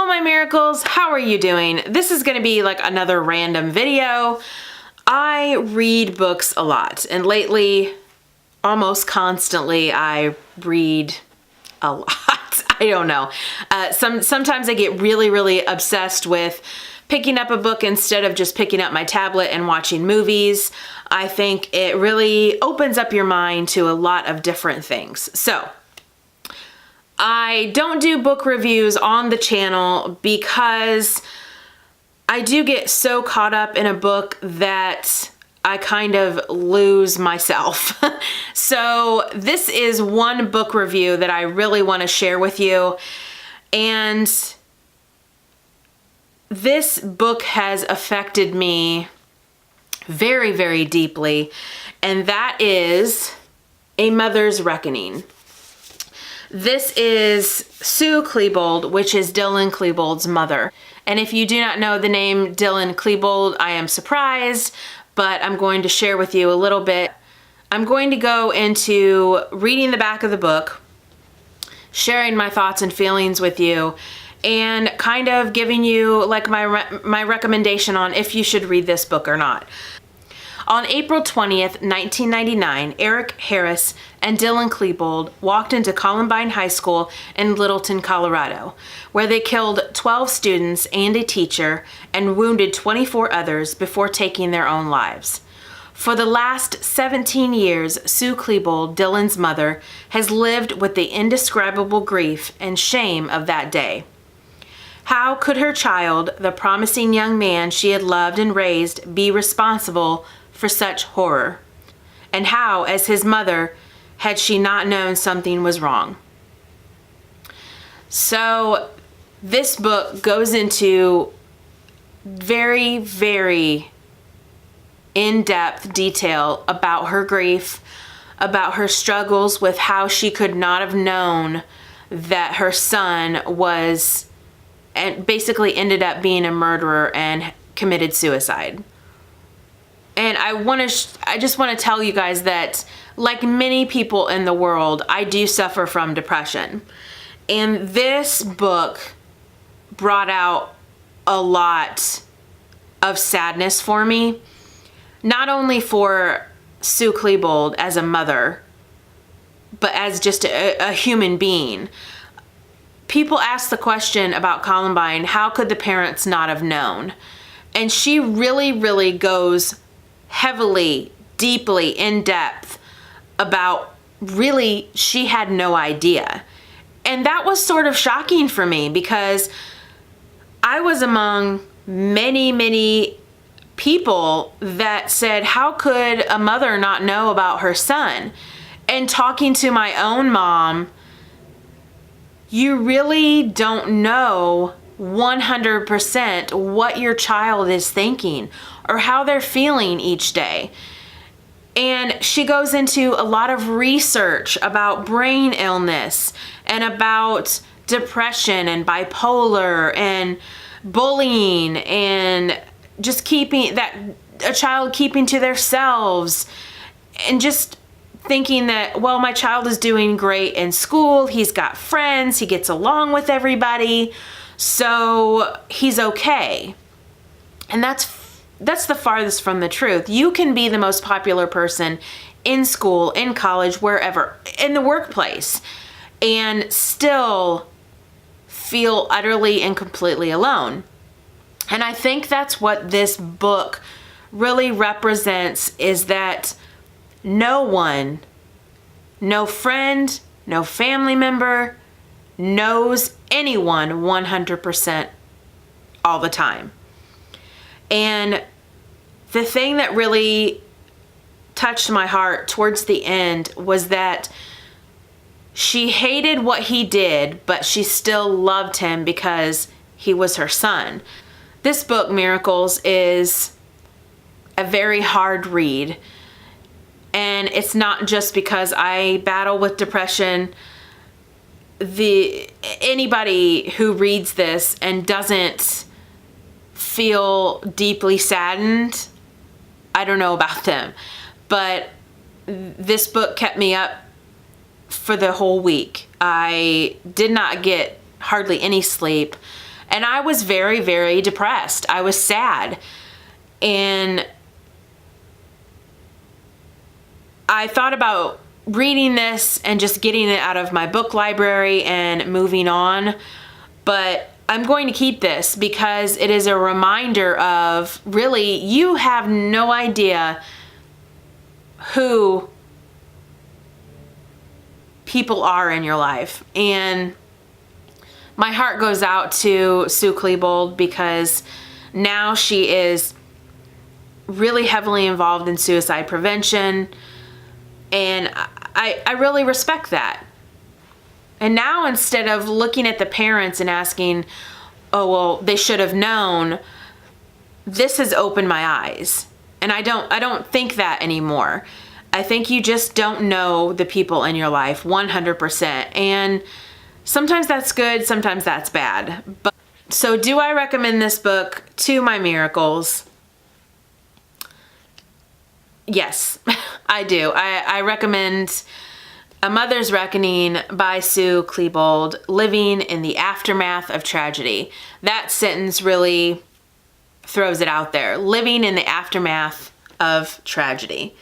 Hello, my miracles. How are you doing? This is going to be like another random video. I read books a lot, and lately, almost constantly, I read a lot. I don't know. Sometimes I get really obsessed with picking up a book instead of just picking up my tablet and watching movies. I think it really opens up your mind to a lot of different things. So, I don't do book reviews on the channel because I do get so caught up in a book that I kind of lose myself. So this is one book review that I really want to share with you. And this book has affected me very deeply, and that is A Mother's Reckoning. This is Sue Klebold, which is Dylan Klebold's mother. And if you do not know the name Dylan Klebold, I am surprised, but I'm going to share with you a little bit. I'm going to go into reading the back of the book, sharing my thoughts and feelings with you, and kind of giving you like my recommendation on if you should read this book or not. On April 20th, 1999, Eric Harris and Dylan Klebold walked into Columbine High School in Littleton, Colorado, where they killed 12 students and a teacher and wounded 24 others before taking their own lives. For the last 17 years, Sue Klebold, Dylan's mother, has lived with the indescribable grief and shame of that day. How could her child, the promising young man she had loved and raised, be responsible for such horror? And how, as his mother, had she not known something was wrong? So this book goes into very in-depth detail about her grief, about her struggles with how she could not have known that her son was, and basically ended up being a murderer and committed suicide. And I just want to tell you guys that, like many people in the world, I do suffer from depression. And this book brought out a lot of sadness for me. Not only for Sue Klebold as a mother, but as just a human being. People ask the question about Columbine, how could the parents not have known? And she really goes heavily, deeply, in depth about really she had no idea. And that was sort of shocking for me because I was among many people that said, how could a mother not know about her son? And talking to my own mom, you really don't know 100% what your child is thinking or how they're feeling each day. And she goes into a lot of research about brain illness and about depression and bipolar and bullying and just keeping that a child keeping to themselves and just thinking that, well, my child is doing great in school, he's got friends, he gets along with everybody, so he's okay. And that's the farthest from the truth. You can be the most popular person in school, in college, wherever, in the workplace, and still feel utterly and completely alone. And I think that's what this book really represents, is that no one, no friend, no family member knows anyone 100% all the time. And the thing that really touched my heart towards the end was that she hated what he did, but she still loved him because he was her son. This book, Miracles, is a very hard read. And it's not just because I battle with depression. Anybody who reads this and doesn't feel deeply saddened, I don't know about them. But this book kept me up for the whole week. I did not get hardly any sleep. And I was very, very depressed. I was sad. And I thought about reading this and just getting it out of my book library and moving on. But I'm going to keep this because it is a reminder of, really, you have no idea who people are in your life. And my heart goes out to Sue Klebold because now she is really heavily involved in suicide prevention. And I really respect that. And now, instead of looking at the parents and asking, oh, well, they should have known, this has opened my eyes. And I don't think that anymore. I think you just don't know the people in your life 100%. And sometimes that's good, sometimes that's bad. But so do I recommend this book to my miracles? Yes, I do. I recommend A Mother's Reckoning by Sue Klebold, living in the aftermath of tragedy. That sentence really throws it out there. Living in the aftermath of tragedy.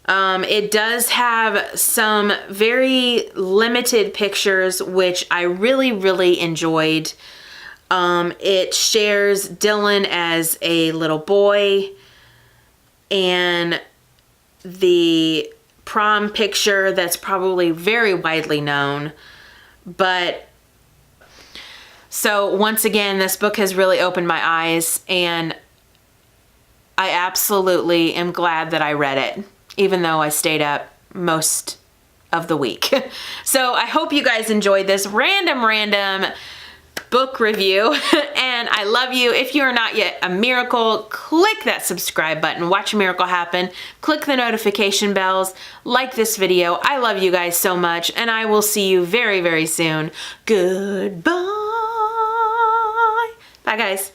It does have some very limited pictures, which I really, really enjoyed. It shares Dylan as a little boy, and the prom picture that's probably very widely known. But so once again, this book has really opened my eyes, and I absolutely am glad that I read it, even though I stayed up most of the week. So I hope you guys enjoyed this random book review, and I love you. If you are not yet a miracle, click that subscribe button, watch a miracle happen, click the notification bells, like this video. I love you guys so much, and I will see you very, very soon. Goodbye. Bye, guys.